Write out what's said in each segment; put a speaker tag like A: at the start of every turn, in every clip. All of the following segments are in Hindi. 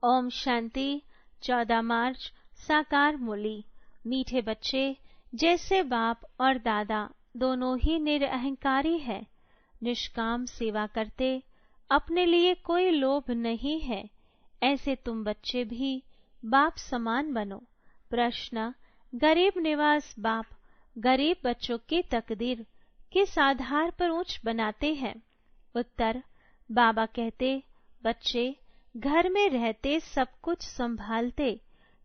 A: ओम शांति। 14 मार्च। साकार मूली। मीठे बच्चे, जैसे बाप और दादा दोनों ही निरअहंकारी है, निष्काम सेवा करते, अपने लिए कोई लोभ नहीं है, ऐसे तुम बच्चे भी बाप समान बनो। प्रश्न: गरीब निवास बाप गरीब बच्चों की तकदीर किस आधार पर ऊंच बनाते हैं? उत्तर: बाबा कहते, बच्चे घर में रहते सब कुछ संभालते,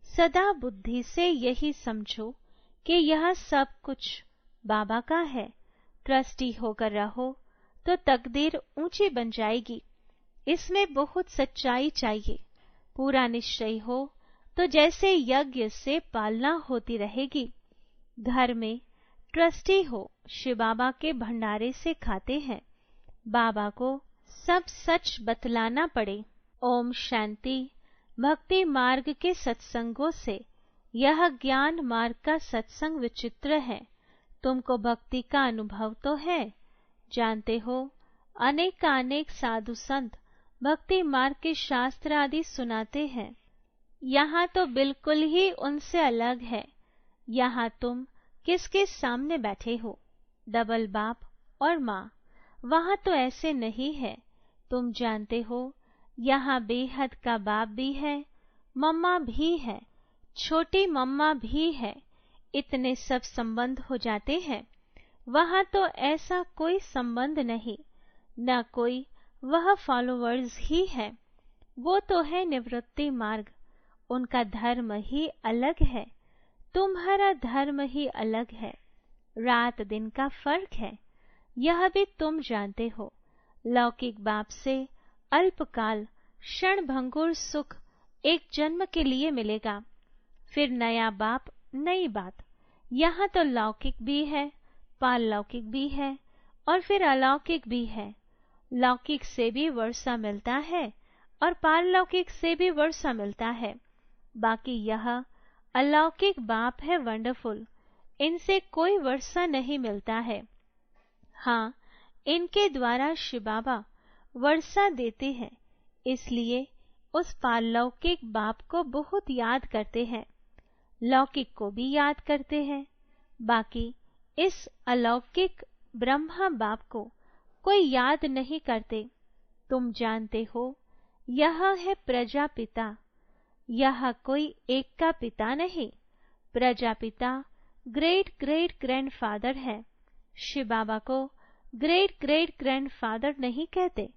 A: सदा बुद्धि से यही समझो कि यह सब कुछ बाबा का है। ट्रस्टी होकर रहो तो तकदीर ऊंची बन जाएगी। इसमें बहुत सच्चाई चाहिए। पूरा निश्चय हो तो जैसे यज्ञ से पालना होती रहेगी। घर में ट्रस्टी हो, शिव बाबा के भंडारे से खाते हैं, बाबा को सब सच बतलाना पड़े। ओम शांति। भक्ति मार्ग के सत्संगों से यह ज्ञान मार्ग का सत्संग विचित्र है। तुमको भक्ति का अनुभव तो है, जानते हो अनेक साधु संत भक्ति मार्ग के शास्त्र आदि सुनाते हैं। यहाँ तो बिल्कुल ही उनसे अलग है। यहाँ तुम किसके सामने बैठे हो? डबल बाप और माँ। वहाँ तो ऐसे नहीं है। तुम जानते हो यहाँ बेहद का बाप भी है, मम्मा भी है, छोटी मम्मा भी है। इतने सब संबंध हो जाते हैं। वहाँ तो ऐसा कोई संबंध नहीं, न कोई वह फॉलोवर्स ही है। वो तो है निवृत्ति मार्ग। उनका धर्म ही अलग है, तुम्हारा धर्म ही अलग है। रात दिन का फर्क है, यह भी तुम जानते हो। लौकिक बाप से अल्पकाल क्षण भंगुर सुख एक जन्म के लिए मिलेगा, फिर नया बाप नई बात। यहाँ तो लौकिक भी है, पारलौकिक भी है और फिर अलौकिक भी है। लौकिक से भी वर्षा मिलता है और पारलौकिक से भी वर्षा मिलता है। बाकी यह अलौकिक बाप है वंडरफुल, इनसे कोई वर्षा नहीं मिलता है। हाँ, इनके द्वारा शिव बाबा वर्षा देते हैं, इसलिए उस पारलौकिक बाप को बहुत याद करते हैं, लौकिक को भी याद करते हैं। बाकी इस अलौकिक ब्रह्मा बाप को कोई याद नहीं करते। तुम जानते हो यह है प्रजापिता। यह कोई एक का पिता नहीं, प्रजापिता ग्रेट ग्रेट ग्रैंडफादर है। शिव बाबा को ग्रेट ग्रेट ग्रैंडफादर नहीं कहते।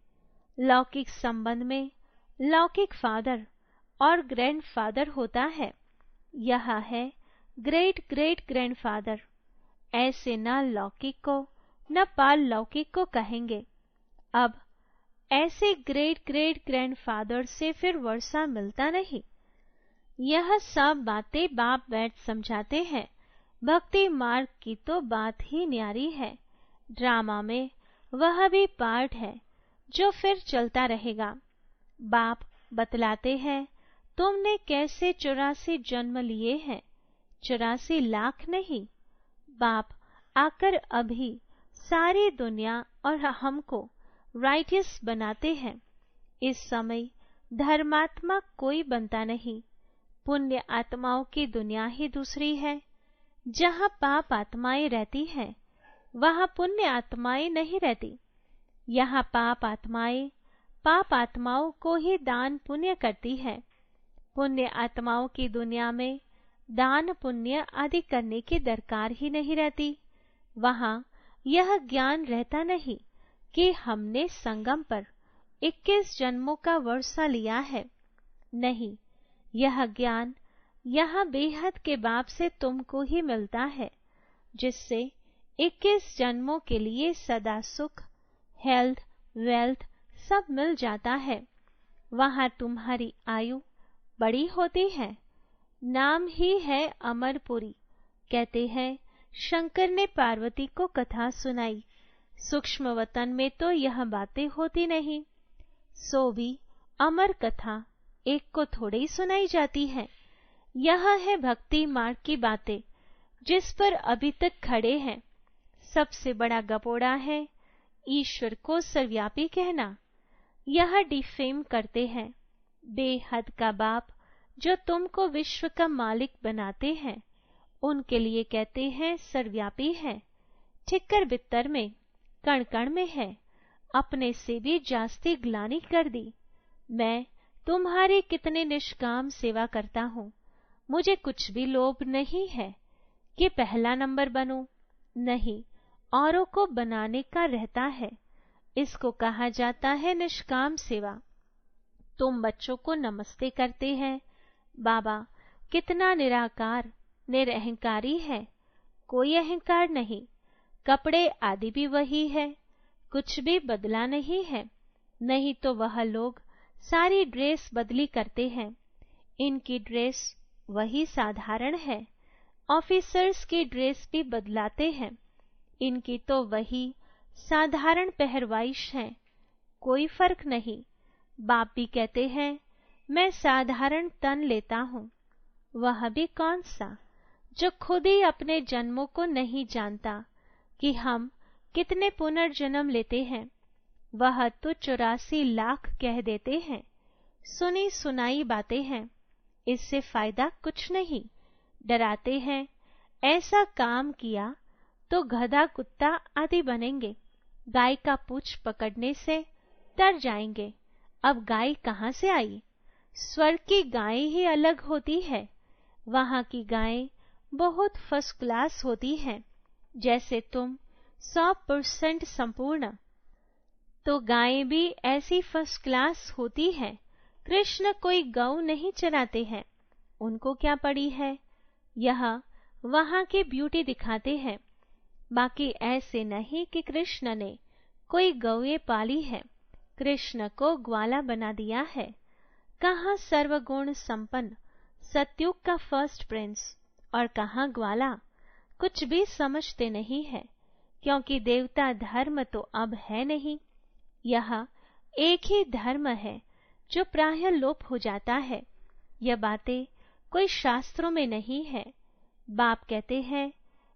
A: लौकिक संबंध में लौकिक फादर और ग्रैंडफादर होता है, यह है ग्रेट ग्रेट ग्रैंडफादर। ऐसे न लौकिक को न पारलौकिक को कहेंगे। अब ऐसे ग्रेट ग्रेट ग्रैंडफादर से फिर वर्षा मिलता नहीं। यह सब बातें बाप बैठ समझाते हैं। भक्ति मार्ग की तो बात ही न्यारी है। ड्रामा में वह भी पार्ट है जो फिर चलता रहेगा। बाप बतलाते हैं तुमने कैसे 84 जन्म लिए हैं, 84 लाख नहीं। बाप आकर अभी सारी दुनिया और हमको राइटियस बनाते हैं। इस समय धर्मात्मा कोई बनता नहीं। पुण्य आत्माओं की दुनिया ही दूसरी है। जहाँ पाप आत्माएं रहती हैं, वहाँ पुण्य आत्माएं नहीं रहती। यहाँ पाप आत्माओं को ही दान पुण्य करती है। पुण्य आत्माओं की दुनिया में दान पुण्य आदि करने की दरकार ही नहीं रहती। वहाँ यह ज्ञान रहता नहीं कि हमने संगम पर 21 जन्मों का वर्षा लिया है। नहीं, यह ज्ञान यहाँ बेहद के बाप से तुमको ही मिलता है, जिससे 21 जन्मों के लिए सदा सुख, हेल्थ, वेल्थ सब मिल जाता है। वहाँ तुम्हारी आयु बड़ी होती है। नाम ही है अमरपुरी। कहते हैं शंकर ने पार्वती को कथा सुनाई। सूक्ष्म वतन में तो यह बातें होती नहीं, सो भी अमर कथा एक को थोड़े ही सुनाई जाती है। यह है भक्ति मार्ग की बातें, जिस पर अभी तक खड़े हैं। सबसे बड़ा गपोड़ा है ईश्वर को सर्वव्यापी कहना। यह डिफेम करते हैं। बेहद का बाप जो तुमको विश्व का मालिक बनाते हैं, उनके लिए कहते हैं सर्वव्यापी है, ठिक्कर बित्तर में, कण कण में है, अपने से भी जास्ती ग्लानि कर दी। मैं तुम्हारी कितने निष्काम सेवा करता हूँ। मुझे कुछ भी लोभ नहीं है कि पहला नंबर बनूं, नहीं, औरों को बनाने का रहता है। इसको कहा जाता है निष्काम सेवा। तुम बच्चों को नमस्ते करते हैं। बाबा कितना निराकार निरअहंकारी है, कोई अहंकार नहीं। कपड़े आदि भी वही है, कुछ भी बदला नहीं है। नहीं तो वह लोग सारी ड्रेस बदली करते हैं। इनकी ड्रेस वही साधारण है। ऑफिसर्स की ड्रेस भी बदलाते हैं, इनकी तो वही साधारण पहरवाइश है, कोई फर्क नहीं। बाप भी कहते हैं मैं साधारण तन लेता हूँ। वह भी कौन सा, जो खुद ही अपने जन्मों को नहीं जानता कि हम कितने पुनर्जन्म लेते हैं। वह तो 84 लाख कह देते हैं, सुनी सुनाई बातें हैं, इससे फायदा कुछ नहीं। डराते हैं ऐसा काम किया तो गधा कुत्ता आदि बनेंगे, गाय का पूंछ पकड़ने से डर जाएंगे। अब गाय कहाँ से आई? स्वर्ग की गाय ही अलग होती है। वहाँ की गाय बहुत फर्स्ट क्लास होती है। जैसे तुम 100% संपूर्ण, तो गायें भी ऐसी फर्स्ट क्लास होती है। कृष्ण कोई गौ नहीं चराते हैं, उनको क्या पड़ी है, यह वहाँ की ब्यूटी दिखाते हैं। बाकी ऐसे नहीं कि कृष्ण ने कोई गौएं पाली है, कृष्ण को ग्वाला बना दिया है। कहाँ सर्वगुण संपन्न सतयुग का फर्स्ट प्रिंस और कहाँ ग्वाला, कुछ भी समझते नहीं है, क्योंकि देवता धर्म तो अब है नहीं। यह एक ही धर्म है जो प्रायः लोप हो जाता है। यह बातें कोई शास्त्रों में नहीं है। बाप कहते हैं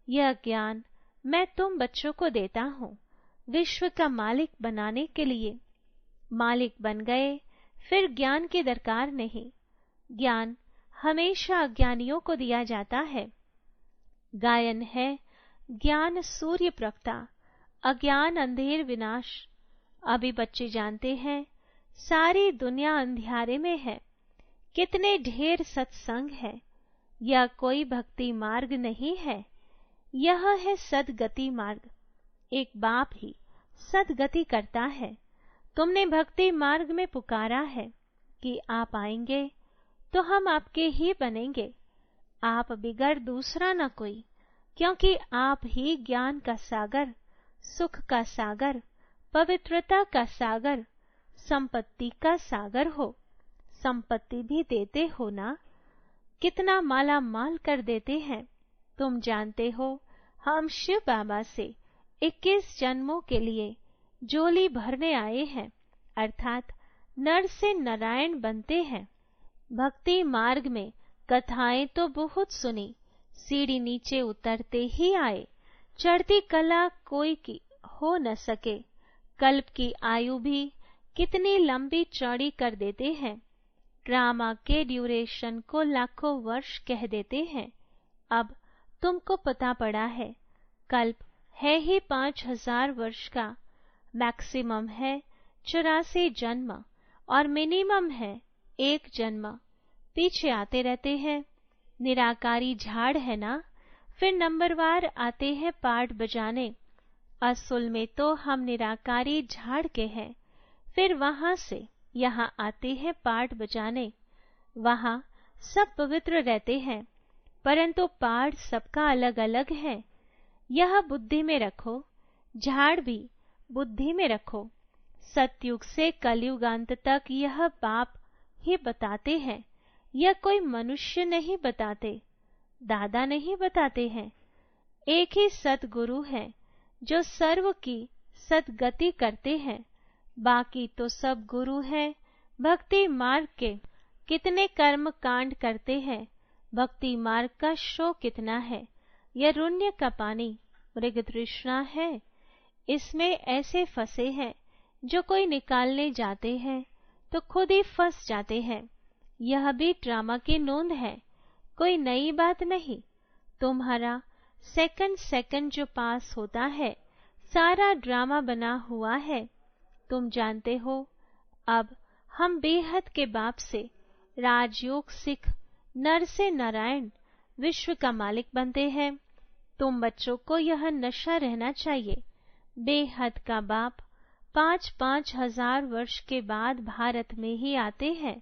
A: यह ज्ञान मैं तुम बच्चों को देता हूँ विश्व का मालिक बनाने के लिए। मालिक बन गए फिर ज्ञान की दरकार नहीं। ज्ञान हमेशा अज्ञानियों को दिया जाता है। गायन है ज्ञान सूर्य प्रगटा, अज्ञान अंधेर विनाश। अभी बच्चे जानते हैं सारी दुनिया अंधियारे में है। कितने ढेर सत्संग है। यह कोई भक्ति मार्ग नहीं है, यह है सदगति मार्ग। एक बाप ही सदगति करता है। तुमने भक्ति मार्ग में पुकारा है कि आप आएंगे तो हम आपके ही बनेंगे, आप बिगर दूसरा न कोई, क्योंकि आप ही ज्ञान का सागर, सुख का सागर, पवित्रता का सागर, संपत्ति का सागर हो। संपत्ति भी देते हो ना, कितना माला माल कर देते हैं। तुम जानते हो हम शिव बाबा से 21 जन्मों के लिए जोली भरने आए हैं, अर्थात नर से नारायण बनते हैं। भक्ति मार्ग में कथाएं तो बहुत सुनी, सीढ़ी नीचे उतरते ही आए। चढ़ती कला कोई की हो न सके। कल्प की आयु भी कितनी लंबी चौड़ी कर देते हैं। ड्रामा के ड्यूरेशन को लाखों वर्ष कह देते हैं। अब तुमको पता पड़ा है कल्प है ही 5000 वर्ष का, मैक्सिमम है 84 जन्म और मिनिमम है 1 जन्म। पीछे आते रहते हैं। निराकारी झाड़ है ना, फिर नंबरवार आते हैं पाठ बजाने। असल में तो हम निराकारी झाड़ के हैं, फिर वहां से यहाँ आते हैं पाठ बजाने। वहां सब पवित्र रहते हैं, परंतु पाठ सबका अलग अलग है। यह बुद्धि में रखो, झाड़ भी बुद्धि में रखो। सतयुग से कलयुगांत तक यह बाप ही बताते हैं, यह कोई मनुष्य नहीं बताते, दादा नहीं बताते हैं। एक ही सतगुरु है जो सर्व की सदगति करते हैं। बाकी तो सब गुरु हैं भक्ति मार्ग के। कितने कर्म कांड करते हैं, भक्ति मार्ग का शो कितना है। यह रुण्य का पानी मृग तृष्णा है, इसमें ऐसे फंसे हैं जो कोई निकालने जाते हैं तो खुद ही फंस जाते हैं। यह भी ड्रामा की नोंद है, कोई नई बात नहीं। तुम्हारा सेकंड सेकंड जो पास होता है सारा ड्रामा बना हुआ है। तुम जानते हो, अब हम बेहद के बाप से राजयोग सीख नर से नारायण विश्व का मालिक बनते हैं। तुम बच्चों को यह नशा रहना चाहिए। बेहद का बाप 5-5 हजार वर्ष के बाद भारत में ही आते हैं।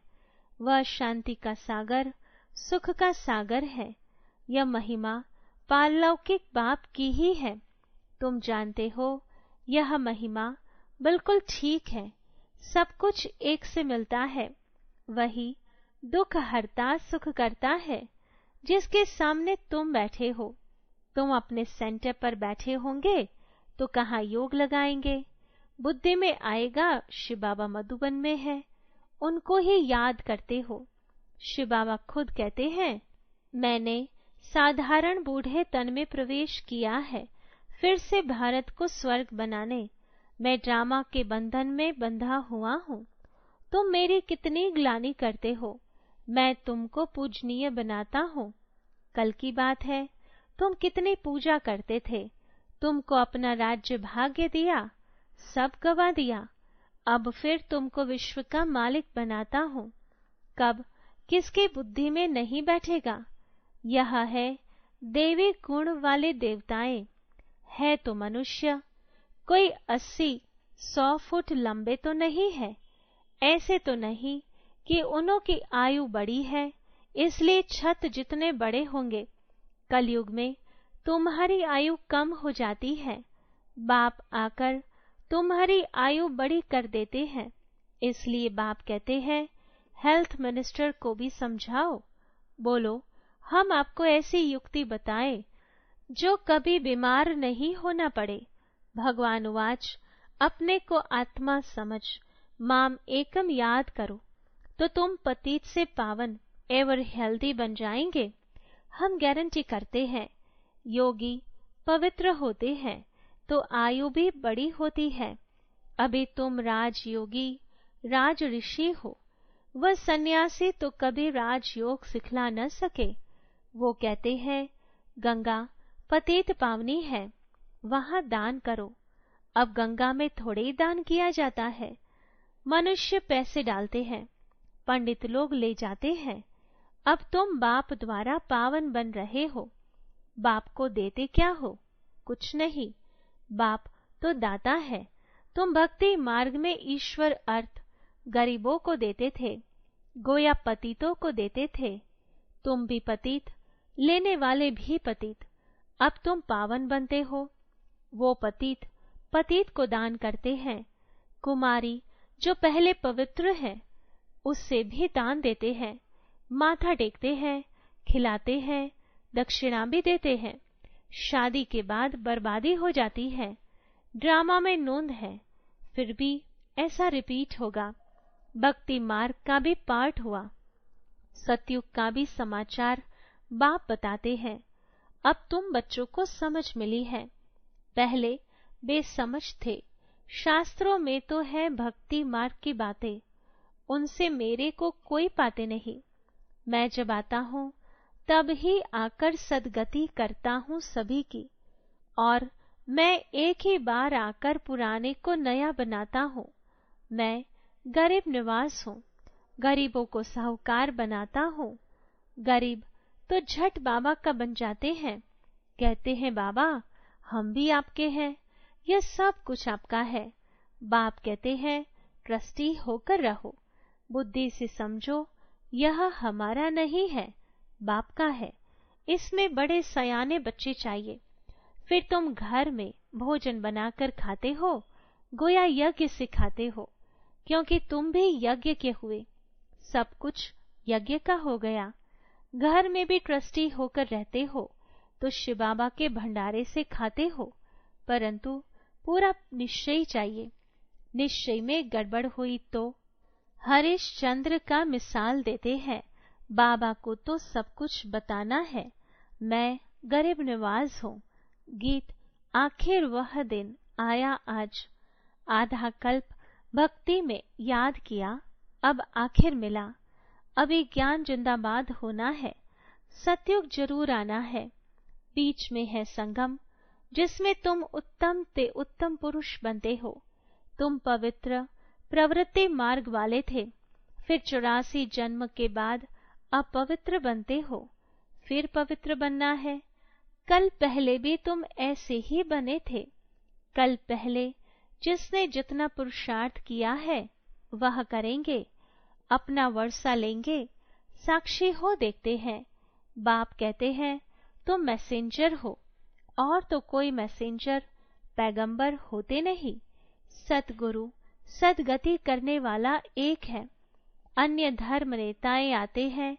A: वह शांति का सागर, सुख का सागर है। यह महिमा पारलौकिक बाप की ही है। तुम जानते हो, यह महिमा बिल्कुल ठीक है। सब कुछ एक से मिलता है। वही दुख हरता सुख करता है। जिसके सामने तुम बैठे हो, तुम अपने सेंटर पर बैठे होंगे तो कहाँ योग लगाएंगे? बुद्धि में आएगा शिव बाबा मधुबन में है, उनको ही याद करते हो। शिव बाबा खुद कहते हैं, मैंने साधारण बूढ़े तन में प्रवेश किया है, फिर से भारत को स्वर्ग बनाने। मैं ड्रामा के बंधन में बंधा हुआ हूँ। तुम मेरी कितनी ग्लानि करते हो, मैं तुमको पूजनीय बनाता हूँ। कल की बात है, तुम कितनी पूजा करते थे। तुमको अपना राज्य भाग्य दिया, सब गवा दिया। अब फिर तुमको विश्व का मालिक बनाता हूँ। कब किसकी बुद्धि में नहीं बैठेगा? यह है देवी गुण वाले देवताएं। है तो मनुष्य, कोई 80-100 फुट लंबे तो नहीं है। ऐसे तो नहीं कि उन्हों की आयु बड़ी है इसलिए छत जितने बड़े होंगे। कलयुग में तुम्हारी आयु कम हो जाती है। बाप आकर तुम्हारी आयु बड़ी कर देते हैं। इसलिए बाप कहते हैं, हेल्थ मिनिस्टर को भी समझाओ। बोलो, हम आपको ऐसी युक्ति बताएं जो कभी बीमार नहीं होना पड़े। भगवान उवाच, अपने को आत्मा समझ माम एकम याद करो तो तुम पतित से पावन एवर हेल्दी बन जाएंगे। हम गारंटी करते हैं, योगी पवित्र होते हैं तो आयु भी बड़ी होती है। अभी तुम राजयोगी राज ऋषि हो, वह सन्यासी तो कभी राजयोग सिखला न सके। वो कहते हैं, गंगा पतित पावनी है, वहां दान करो। अब गंगा में थोड़े ही दान किया जाता है। मनुष्य पैसे डालते हैं, पंडित लोग ले जाते हैं। अब तुम बाप द्वारा पावन बन रहे हो। बाप को देते क्या हो? कुछ नहीं। बाप तो दाता है। तुम भक्ति मार्ग में ईश्वर अर्थ गरीबों को देते थे, गोया पतितों को देते थे। तुम भी पतित, लेने वाले भी पतित। अब तुम पावन बनते हो। वो पतित पतित को दान करते हैं। कुमारी जो पहले पवित्र है उससे भी दान देते हैं, माथा टेकते हैं, खिलाते हैं, दक्षिणा भी देते हैं। शादी के बाद बर्बादी हो जाती है। ड्रामा में नोंद है, फिर भी ऐसा रिपीट होगा। भक्ति मार्ग का भी पाठ हुआ। सतयुग का भी समाचार बाप बताते हैं। अब तुम बच्चों को समझ मिली है। पहले बेसमझ थे। शास्त्रों में तो है भक्ति मार्ग की बातें, उनसे मेरे को कोई पाते नहीं। मैं जब आता हूँ तब ही आकर सदगति करता हूँ सभी की, और मैं एक ही बार आकर पुराने को नया बनाता हूँ। मैं गरीब निवास हूँ, गरीबों को साहूकार बनाता हूँ। गरीब तो झट बाबा का बन जाते हैं, कहते हैं बाबा हम भी आपके हैं, यह सब कुछ आपका है। बाप कहते हैं ट्रस्टी होकर रहो, बुद्धि से समझो यह हमारा नहीं है, बाप का है। इसमें बड़े सयाने बच्चे चाहिए। फिर तुम घर में भोजन बनाकर खाते हो, गोया यज्ञ सिखाते हो, क्योंकि तुम भी यज्ञ के हुए। सब कुछ यज्ञ का हो गया। घर में भी ट्रस्टी होकर रहते हो तो शिव बाबा के भंडारे से खाते हो, परंतु पूरा निश्चय चाहिए। निश्चय में गड़बड़ हुई तो हरिश्चंद्र का मिसाल देते हैं, बाबा को तो सब कुछ बताना है। मैं गरीब नवाज हूँ। गीत आखिर वह दिन आया आज। आधा कल्प भक्ति में याद किया, अब आखिर मिला। अभी ज्ञान जिंदाबाद होना है। सतयुग जरूर आना है। बीच में है संगम, जिसमें तुम उत्तम ते उत्तम पुरुष बनते हो। तुम पवित्र प्रवृत्ति मार्ग वाले थे, फिर 84 जन्म के बाद अपवित्र बनते हो, फिर पवित्र बनना है। कल पहले भी तुम ऐसे ही बने थे। कल पहले जिसने जितना पुरुषार्थ किया है वह करेंगे, अपना वर्षा लेंगे। साक्षी हो देखते हैं। बाप कहते हैं तुम मैसेंजर हो, और तो कोई मैसेंजर पैगंबर होते नहीं। सतगुरु सदगति करने वाला एक है। अन्य धर्म नेताएं आते हैं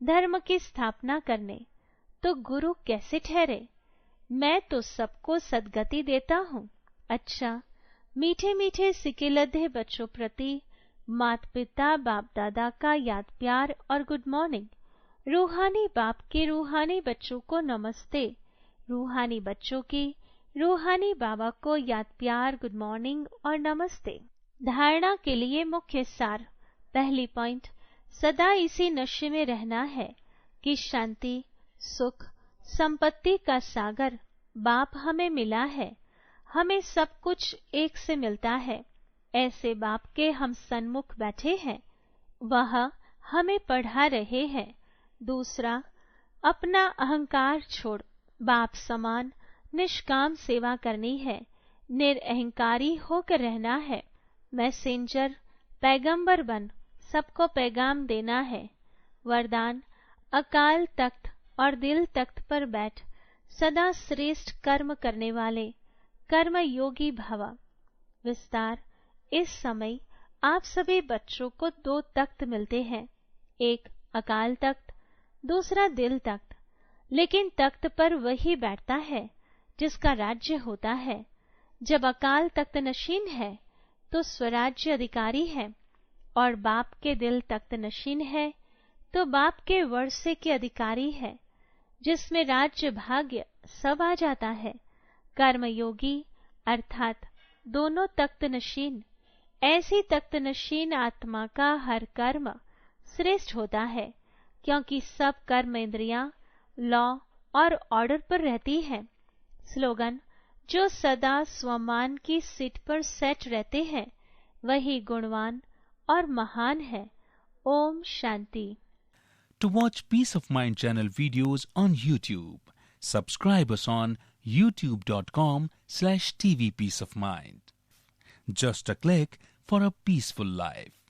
A: धर्म की स्थापना करने, तो गुरु कैसे ठहरे? मैं तो सबको सदगति देता हूँ। अच्छा, मीठे मीठे सिकिलधे बच्चों प्रति माता पिता बाप दादा का याद प्यार और गुड मॉर्निंग। रूहानी बाप के रूहानी बच्चों को नमस्ते। रूहानी बच्चों की रूहानी बाबा को याद प्यार गुड मॉर्निंग और नमस्ते। धारणा के लिए मुख्य सार। पहली पॉइंट, सदा इसी नशे में रहना है कि शांति सुख संपत्ति का सागर बाप हमें मिला है। हमें सब कुछ एक से मिलता है। ऐसे बाप के हम सन्मुख बैठे हैं, वह हमें पढ़ा रहे हैं। दूसरा, अपना अहंकार छोड़ बाप समान निष्काम सेवा करनी है। निरअहंकारी होकर रहना है। मैसेंजर पैगंबर बन सबको पैगाम देना है। वरदान, अकाल तख्त और दिल तख्त पर बैठ सदा श्रेष्ठ कर्म करने वाले कर्म योगी भव। विस्तार, इस समय आप सभी बच्चों को 2 तख्त मिलते हैं, एक अकाल तख्त, दूसरा दिल तख्त। लेकिन तख्त पर वही बैठता है जिसका राज्य होता है। जब अकाल तख्त नशीन है तो स्वराज्य अधिकारी है, और बाप के दिल तख्त नशीन है तो बाप के वर्षे के अधिकारी है, जिसमें राज्य भाग्य सब आ जाता है। कर्मयोगी अर्थात दोनों तख्त नशीन। ऐसी तख्त नशीन आत्मा का हर कर्म श्रेष्ठ होता है, क्योंकि सब कर्म इंद्रियां लॉ और ऑर्डर पर रहती है। स्लोगन, जो सदा स्वमान की सीट पर सेट रहते हैं वही गुणवान और महान है। Om Shanti.
B: To watch Peace of Mind channel videos on YouTube, subscribe us on youtube.com/tvpeaceofmind. Just a click for a peaceful life.